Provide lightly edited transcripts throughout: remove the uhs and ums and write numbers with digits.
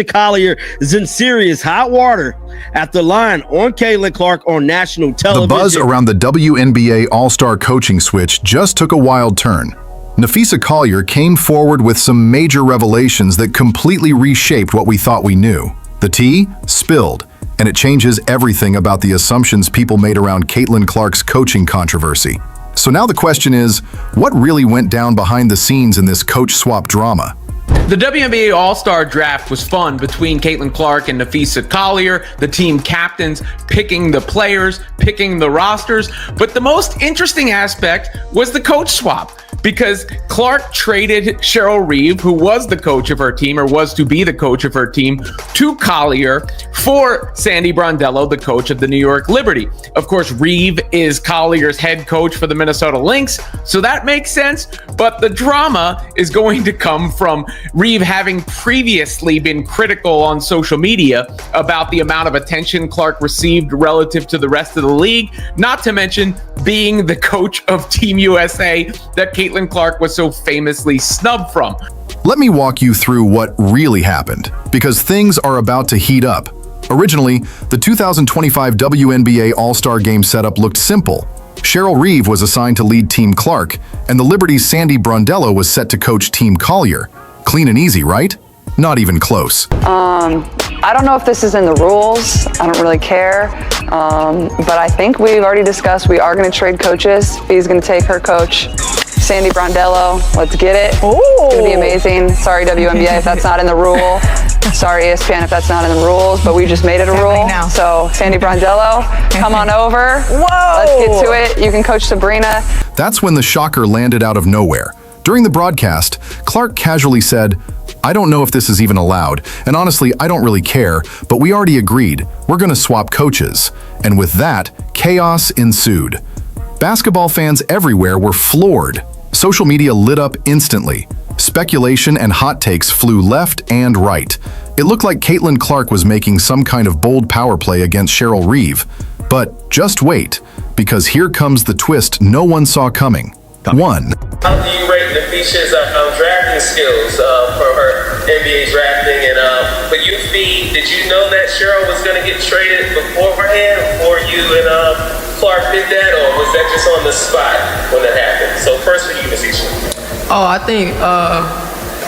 Collier is in serious hot water after lying on Caitlin Clark on national television. The buzz around the WNBA All-Star coaching switch just took a wild turn. Napheesa Collier came forward with some major revelations that completely reshaped what we thought we knew. The tea spilled, and it changes everything about the assumptions people made around Caitlin Clark's coaching controversy. So now the question is, what really went down behind the scenes in this coach swap drama? The WNBA All-Star Draft was fun between Caitlin Clark and Napheesa Collier, the team captains, picking the players, picking the rosters. But the most interesting aspect was the coach swap, because Clark traded Cheryl Reeve, who was the coach of her team, or was to be the coach of her team, to Collier for Sandy Brondello, the coach of the New York Liberty. Of course, Reeve is Collier's head coach for the Minnesota Lynx, so that makes sense. But the drama is going to come from Reeve having previously been critical on social media about the amount of attention Clark received relative to the rest of the league, not to mention being the coach of Team USA that Caitlin Clark was so famously snubbed from. Let me walk you through what really happened, because things are about to heat up. Originally, the 2025 WNBA All-Star Game setup looked simple. Cheryl Reeve was assigned to lead Team Clark, and the Liberty's Sandy Brondello was set to coach Team Collier. Clean and easy, right? Not even close. I don't know if this is in the rules. I don't really care. But I think we've already discussed we are going to trade coaches. Fee's going to take her coach, Sandy Brondello. Let's get it. Ooh. It's going to be amazing. Sorry, WNBA, if that's not in the rule. Sorry, ESPN, if that's not in the rules, but we just made it a rule. So, Sandy Brondello, come on over. Whoa. Let's get to it. You can coach Sabrina. That's when the shocker landed out of nowhere. During the broadcast, Clark casually said, "I don't know if this is even allowed, and honestly, I don't really care, but we already agreed. We're going to swap coaches." And with that, chaos ensued. Basketball fans everywhere were floored. Social media lit up instantly. Speculation and hot takes flew left and right. It looked like Caitlin Clark was making some kind of bold power play against Cheryl Reeve. But just wait, because here comes the twist no one saw coming. 1. How do you rate Napheesa's drafting skills for her NBA drafting? And for you, Fee, did you know that Cheryl was going to get traded beforehand before you and Clark did that, or was that just on the spot when that happened? So first for you, Napheesa. Oh, I think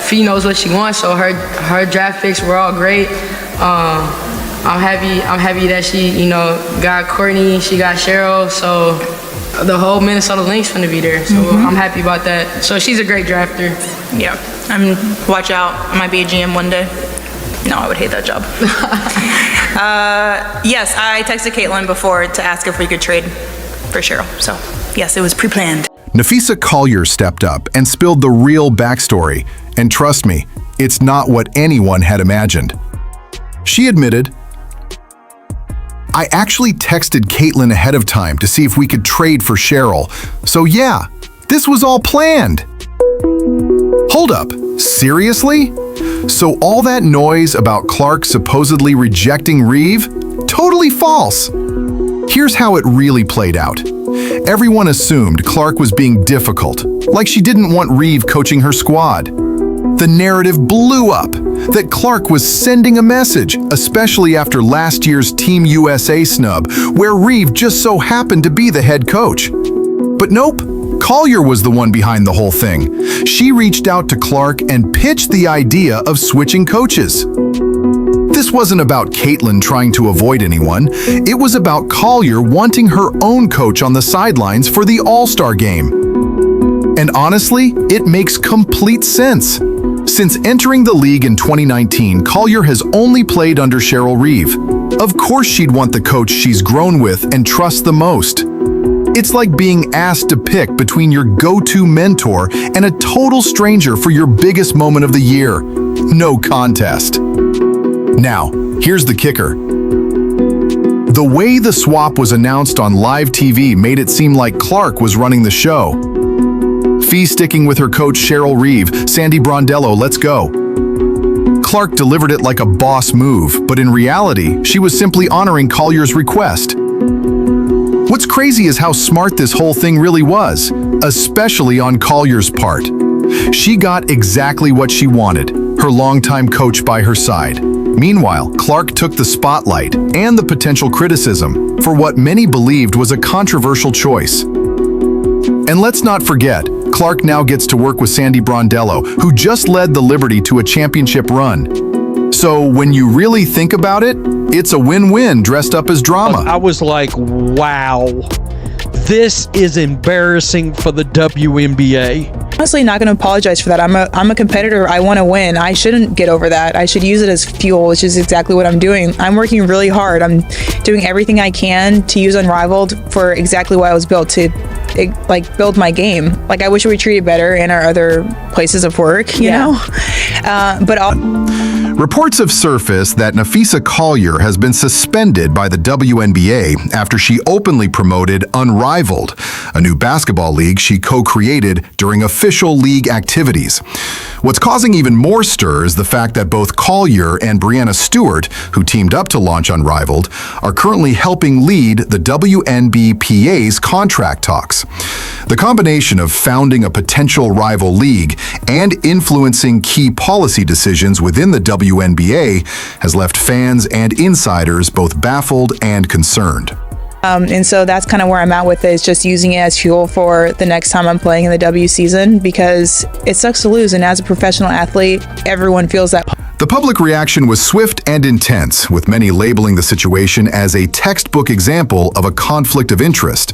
Fee knows what she wants, so her draft picks were all great. I'm happy that she, got Courtney, she got Cheryl, so the whole Minnesota Lynx gonna be there, so I'm happy about that. So she's a great drafter. Yeah, watch out, I might be a GM one day. No, I would hate that job. Yes, I texted Caitlin before to ask if we could trade for Cheryl, so yes, it was pre-planned. Napheesa Collier stepped up and spilled the real backstory, and trust me, it's not what anyone had imagined. She admitted, "I actually texted Caitlin ahead of time to see if we could trade for Cheryl. So yeah, this was all planned." Hold up, seriously? So all that noise about Clark supposedly rejecting Reeve? Totally false. Here's how it really played out. Everyone assumed Clark was being difficult, like she didn't want Reeve coaching her squad. The narrative blew up that Clark was sending a message, especially after last year's Team USA snub, where Reeve just so happened to be the head coach. But nope, Collier was the one behind the whole thing. She reached out to Clark and pitched the idea of switching coaches. This wasn't about Caitlin trying to avoid anyone. It was about Collier wanting her own coach on the sidelines for the All-Star Game. And honestly, it makes complete sense. Since entering the league in 2019, Collier has only played under Cheryl Reeve. Of course she'd want the coach she's grown with and trusts the most. It's like being asked to pick between your go-to mentor and a total stranger for your biggest moment of the year. No contest. Now, here's the kicker. The way the swap was announced on live TV made it seem like Clark was running the show. Fee sticking with her coach Cheryl Reeve, Sandy Brondello, let's go. Clark delivered it like a boss move, but in reality, she was simply honoring Collier's request. What's crazy is how smart this whole thing really was, especially on Collier's part. She got exactly what she wanted, her longtime coach by her side. Meanwhile, Clark took the spotlight and the potential criticism for what many believed was a controversial choice. And let's not forget, Clark now gets to work with Sandy Brondello, who just led the Liberty to a championship run. So when you really think about it, it's a win-win dressed up as drama. I was like, wow, this is embarrassing for the WNBA. Honestly, not going to apologize for that. I'm a competitor. I want to win. I shouldn't get over that. I should use it as fuel, which is exactly what I'm doing. I'm working really hard. I'm doing everything I can to use Unrivaled for exactly what I was built to, like, build my game. Like, I wish we were treated better in our other places of work, you know? Reports have surfaced that Napheesa Collier has been suspended by the WNBA after she openly promoted Unrivaled, a new basketball league she co-created during official league activities. What's causing even more stir is the fact that both Collier and Breanna Stewart, who teamed up to launch Unrivaled, are currently helping lead the WNBPA's contract talks. The combination of founding a potential rival league and influencing key policy decisions within the WNBA has left fans and insiders both baffled and concerned. And so that's kind of where I'm at with it, is just using it as fuel for the next time I'm playing in the W season, because it sucks to lose. And as a professional athlete, everyone feels that. The public reaction was swift and intense, with many labeling the situation as a textbook example of a conflict of interest.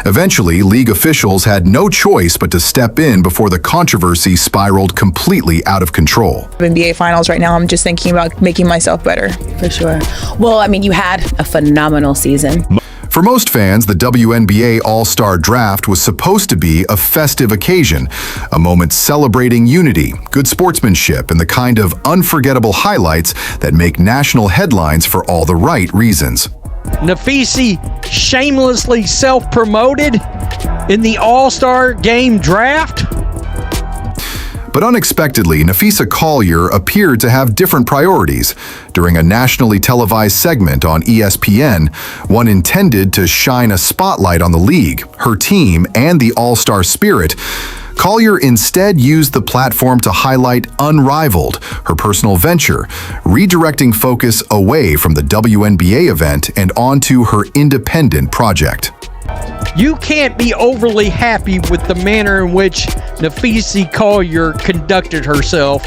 Eventually, league officials had no choice but to step in before the controversy spiraled completely out of control. NBA Finals right now, I'm just thinking about making myself better. For sure. Well, I mean, you had a phenomenal season. For most fans, the WNBA All-Star Draft was supposed to be a festive occasion, a moment celebrating unity, good sportsmanship, and the kind of unforgettable highlights that make national headlines for all the right reasons. Napheesa shamelessly self-promoted in the All-Star Game draft. But unexpectedly, Napheesa Collier appeared to have different priorities. During a nationally televised segment on ESPN, one intended to shine a spotlight on the league, her team, and the All-Star spirit, Collier instead used the platform to highlight Unrivaled, her personal venture, redirecting focus away from the WNBA event and onto her independent project. You can't be overly happy with the manner in which Napheesa Collier conducted herself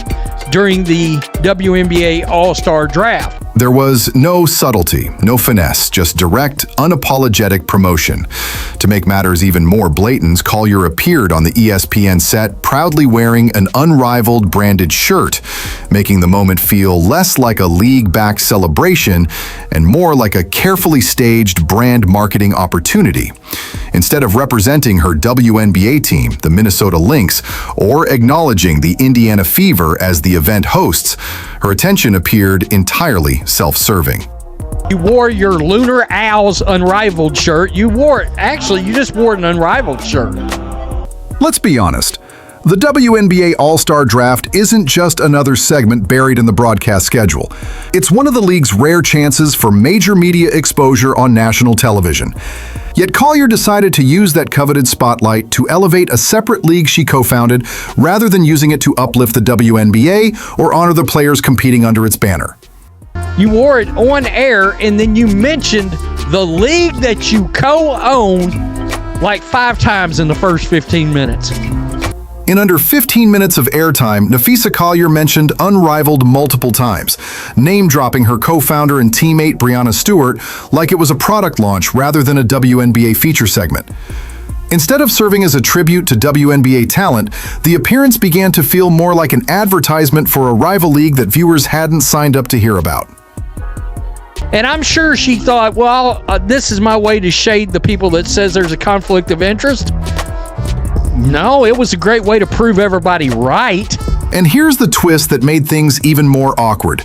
during the WNBA All-Star Draft. There was no subtlety, no finesse, just direct, unapologetic promotion. To make matters even more blatant, Collier appeared on the ESPN set proudly wearing an Unrivaled branded shirt, making the moment feel less like a league-backed celebration and more like a carefully staged brand marketing opportunity. Instead of representing her WNBA team, the Minnesota Lynx, or acknowledging the Indiana Fever as the event hosts, her attention appeared entirely self-serving. You wore your Lunar Owls Unrivaled shirt. You just wore an Unrivaled shirt. Let's be honest. The WNBA All-Star Draft isn't just another segment buried in the broadcast schedule. It's one of the league's rare chances for major media exposure on national television. Yet Collier decided to use that coveted spotlight to elevate a separate league she co-founded rather than using it to uplift the WNBA or honor the players competing under its banner. You wore it on air, and then you mentioned the league that you co-own like 5 times in the first 15 minutes. In under 15 minutes of airtime, Napheesa Collier mentioned Unrivaled multiple times, name-dropping her co-founder and teammate Breanna Stewart like it was a product launch rather than a WNBA feature segment. Instead of serving as a tribute to WNBA talent, the appearance began to feel more like an advertisement for a rival league that viewers hadn't signed up to hear about. And I'm sure she thought, well, this is my way to shade the people that says there's a conflict of interest. No, it was a great way to prove everybody right. And here's the twist that made things even more awkward.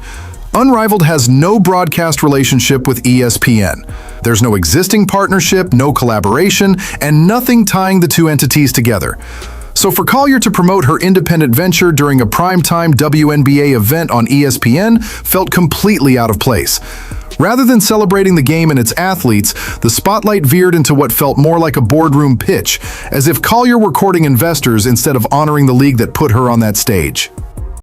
Unrivaled has no broadcast relationship with ESPN. There's no existing partnership, no collaboration, and nothing tying the two entities together. So for Collier to promote her independent venture during a primetime WNBA event on ESPN felt completely out of place. Rather than celebrating the game and its athletes, the spotlight veered into what felt more like a boardroom pitch, as if Collier were courting investors instead of honoring the league that put her on that stage.